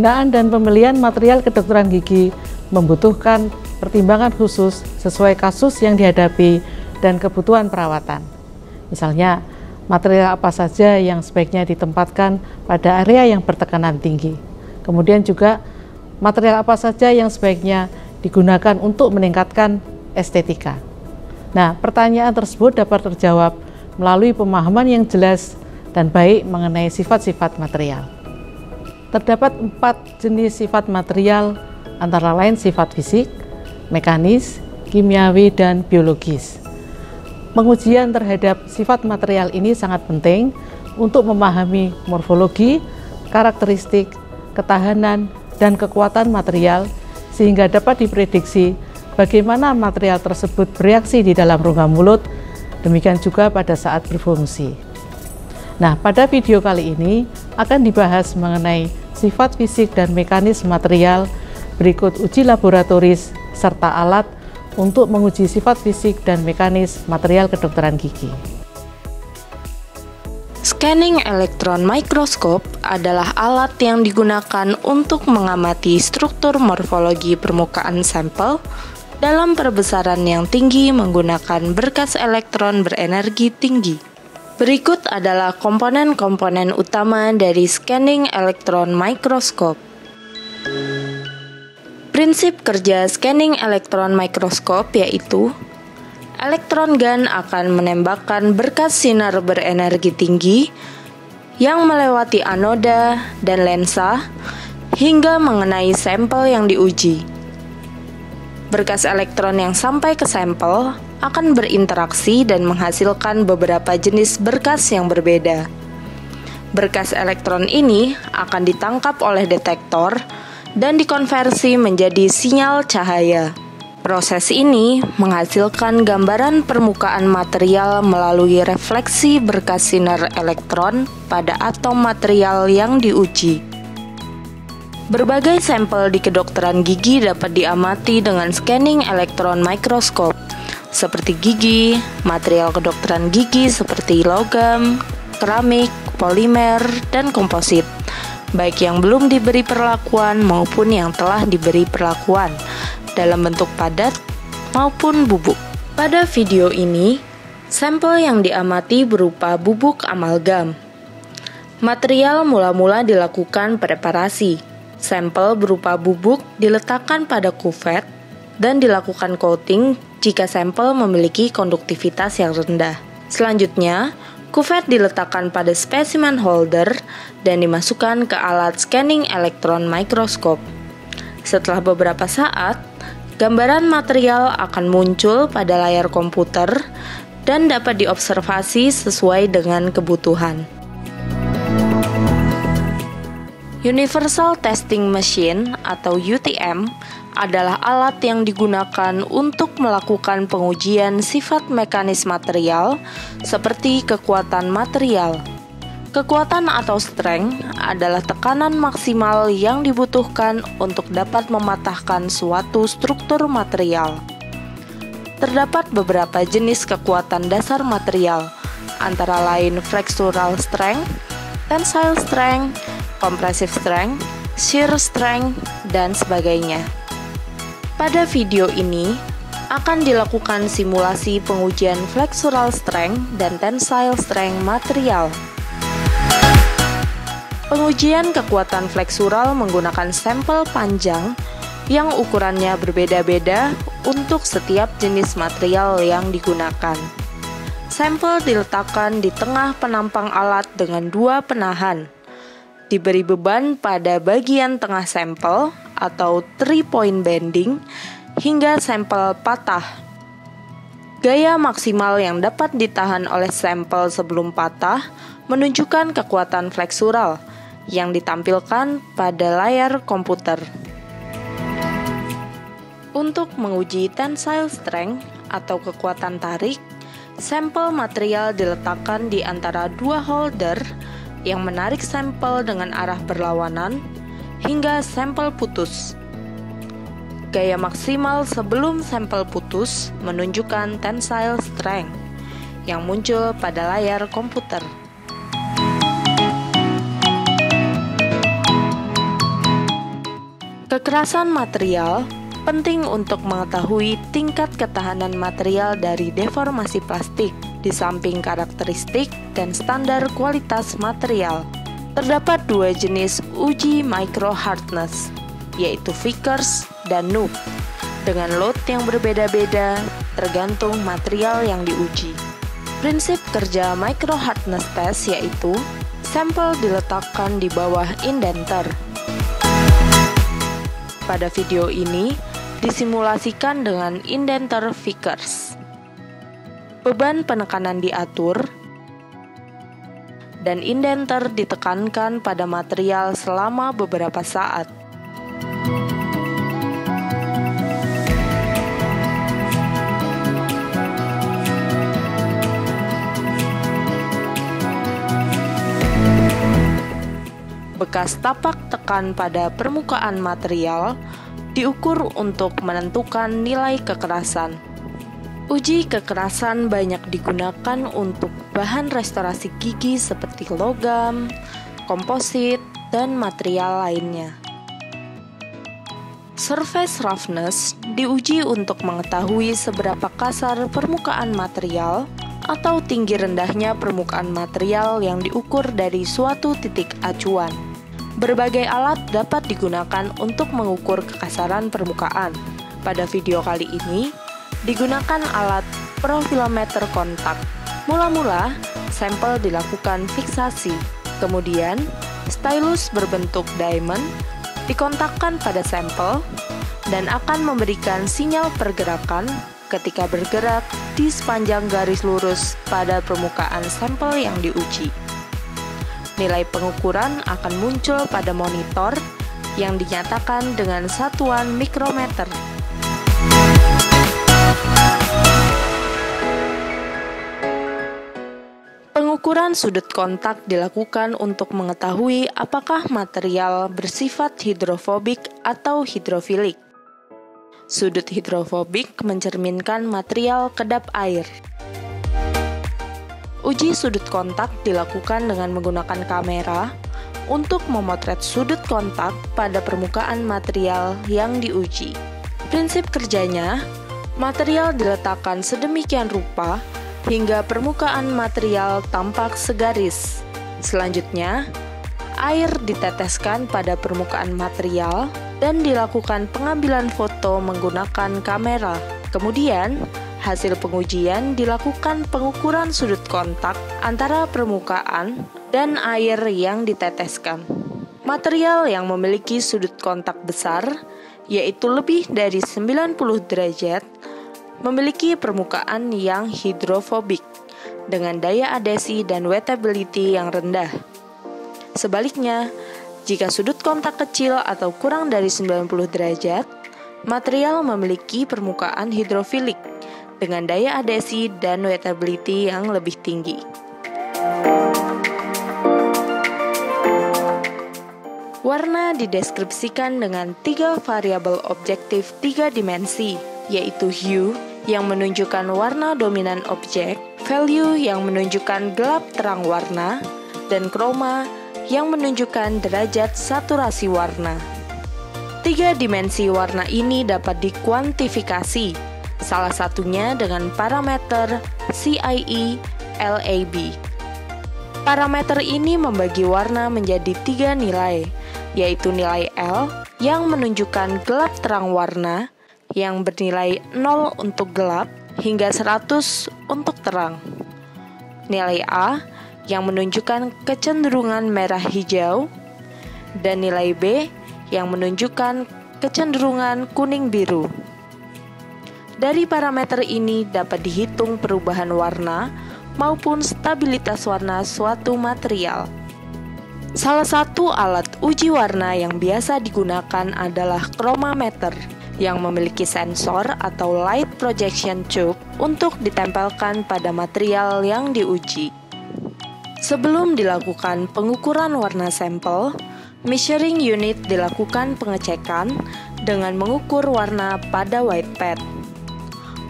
Penggunaan dan pembelian material kedokteran gigi membutuhkan pertimbangan khusus sesuai kasus yang dihadapi dan kebutuhan perawatan. Misalnya, material apa saja yang sebaiknya ditempatkan pada area yang bertekanan tinggi. Kemudian juga material apa saja yang sebaiknya digunakan untuk meningkatkan estetika. Nah, pertanyaan tersebut dapat terjawab melalui pemahaman yang jelas dan baik mengenai sifat-sifat material. Terdapat 4 jenis sifat material, antara lain sifat fisik, mekanis, kimiawi, dan biologis. Pengujian terhadap sifat material ini sangat penting untuk memahami morfologi, karakteristik, ketahanan, dan kekuatan material sehingga dapat diprediksi bagaimana material tersebut bereaksi di dalam rongga mulut, demikian juga pada saat berfungsi. Nah, pada video kali ini akan dibahas mengenai sifat fisik dan mekanis material, berikut uji laboratoris serta alat untuk menguji sifat fisik dan mekanis material kedokteran gigi. Scanning elektron mikroskop adalah alat yang digunakan untuk mengamati struktur morfologi permukaan sampel dalam perbesaran yang tinggi menggunakan berkas elektron berenergi tinggi. Berikut adalah komponen-komponen utama dari scanning elektron mikroskop. Prinsip kerja scanning elektron mikroskop yaitu elektron gun akan menembakkan berkas sinar berenergi tinggi yang melewati anoda dan lensa hingga mengenai sampel yang diuji. Berkas elektron yang sampai ke sampel akan berinteraksi dan menghasilkan beberapa jenis berkas yang berbeda. Berkas elektron ini akan ditangkap oleh detektor dan dikonversi menjadi sinyal cahaya. Proses ini menghasilkan gambaran permukaan material melalui refleksi berkas sinar elektron pada atom material yang diuji. Berbagai sampel di kedokteran gigi dapat diamati dengan scanning elektron mikroskop, seperti gigi, material kedokteran gigi seperti logam, keramik, polimer, dan komposit, baik yang belum diberi perlakuan maupun yang telah diberi perlakuan, dalam bentuk padat maupun bubuk. Pada video ini, sampel yang diamati berupa bubuk amalgam. Material mula-mula dilakukan preparasi. Sampel berupa bubuk diletakkan pada kuvet dan dilakukan coating jika sampel memiliki konduktivitas yang rendah. Selanjutnya, kuvet diletakkan pada spesimen holder dan dimasukkan ke alat scanning elektron mikroskop. Setelah beberapa saat, gambaran material akan muncul pada layar komputer dan dapat diobservasi sesuai dengan kebutuhan. Universal Testing Machine atau UTM adalah alat yang digunakan untuk melakukan pengujian sifat mekanis material seperti kekuatan material. Kekuatan atau strength adalah tekanan maksimal yang dibutuhkan untuk dapat mematahkan suatu struktur material. Terdapat beberapa jenis kekuatan dasar material, antara lain flexural strength, tensile strength, compressive strength, shear strength, dan sebagainya. Pada video ini, akan dilakukan simulasi pengujian flexural strength dan tensile strength material. Pengujian kekuatan flexural menggunakan sampel panjang yang ukurannya berbeda-beda untuk setiap jenis material yang digunakan. Sampel diletakkan di tengah penampang alat dengan 2 penahan. Diberi beban pada bagian tengah sampel atau 3-point bending hingga sampel patah. Gaya maksimal yang dapat ditahan oleh sampel sebelum patah menunjukkan kekuatan flexural yang ditampilkan pada layar komputer. Untuk menguji tensile strength atau kekuatan tarik, sampel material diletakkan di antara 2 holder yang menarik sampel dengan arah berlawanan hingga sampel putus. Gaya maksimal sebelum sampel putus menunjukkan tensile strength yang muncul pada layar komputer. Kekerasan material penting untuk mengetahui tingkat ketahanan material dari deformasi plastik, di samping karakteristik dan standar kualitas material. Terdapat dua jenis uji micro hardness, yaitu Vickers dan Knuth, dengan load yang berbeda-beda tergantung material yang diuji. Prinsip kerja micro hardness test yaitu sampel diletakkan di bawah indenter. Pada video ini disimulasikan dengan indenter Vickers. Beban penekanan diatur dan indenter ditekankan pada material selama beberapa saat. Bekas tapak tekan pada permukaan material diukur untuk menentukan nilai kekerasan. Uji kekerasan banyak digunakan untuk bahan restorasi gigi seperti logam, komposit, dan material lainnya. Surface roughness diuji untuk mengetahui seberapa kasar permukaan material atau tinggi rendahnya permukaan material yang diukur dari suatu titik acuan. Berbagai alat dapat digunakan untuk mengukur kekasaran permukaan. Pada video kali ini, digunakan alat profilometer kontak. Mula-mula, sampel dilakukan fiksasi. Kemudian, stylus berbentuk diamond dikontakkan pada sampel dan akan memberikan sinyal pergerakan ketika bergerak di sepanjang garis lurus pada permukaan sampel yang diuji. Nilai pengukuran akan muncul pada monitor yang dinyatakan dengan satuan mikrometer. Pengukuran sudut kontak dilakukan untuk mengetahui apakah material bersifat hidrofobik atau hidrofilik. Sudut hidrofobik mencerminkan material kedap air. Uji sudut kontak dilakukan dengan menggunakan kamera untuk memotret sudut kontak pada permukaan material yang diuji. Prinsip kerjanya, material diletakkan sedemikian rupa hingga permukaan material tampak segaris. Selanjutnya, air diteteskan pada permukaan material dan dilakukan pengambilan foto menggunakan kamera. Kemudian, hasil pengujian dilakukan pengukuran sudut kontak antara permukaan dan air yang diteteskan. Material yang memiliki sudut kontak besar, yaitu lebih dari 90 derajat, memiliki permukaan yang hidrofobik dengan daya adhesi dan wettability yang rendah. Sebaliknya, jika sudut kontak kecil atau kurang dari 90 derajat, material memiliki permukaan hidrofilik dengan daya adhesi dan wettability yang lebih tinggi. Warna dideskripsikan dengan 3 variabel objektif 3 dimensi, yaitu hue yang menunjukkan warna dominan objek, value yang menunjukkan gelap terang warna, dan chroma yang menunjukkan derajat saturasi warna. 3 dimensi warna ini dapat dikuantifikasi, salah satunya dengan parameter CIE-LAB. Parameter ini membagi warna menjadi 3 nilai, yaitu nilai L yang menunjukkan gelap terang warna, yang bernilai 0 untuk gelap hingga 100 untuk terang. Nilai A yang menunjukkan kecenderungan merah hijau, dan nilai B yang menunjukkan kecenderungan kuning biru. Dari parameter ini dapat dihitung perubahan warna maupun stabilitas warna suatu material. Salah satu alat uji warna yang biasa digunakan adalah chromometer, yang memiliki sensor atau light projection tube untuk ditempelkan pada material yang diuji. Sebelum dilakukan pengukuran warna sampel, measuring unit dilakukan pengecekan dengan mengukur warna pada white pad.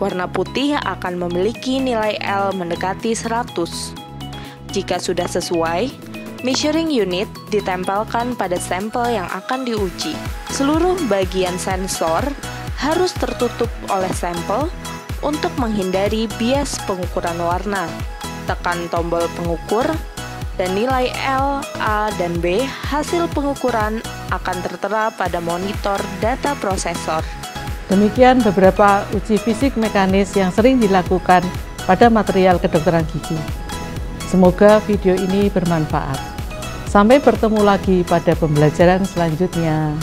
Warna putih akan memiliki nilai L mendekati 100. Jika sudah sesuai, Measuring unit ditempelkan pada sampel yang akan diuji. Seluruh bagian sensor harus tertutup oleh sampel untuk menghindari bias pengukuran warna. Tekan tombol pengukur dan nilai L, A, dan B hasil pengukuran akan tertera pada monitor data prosesor. Demikian beberapa uji fisik mekanis yang sering dilakukan pada material kedokteran gigi. Semoga video ini bermanfaat. Sampai bertemu lagi pada pembelajaran selanjutnya.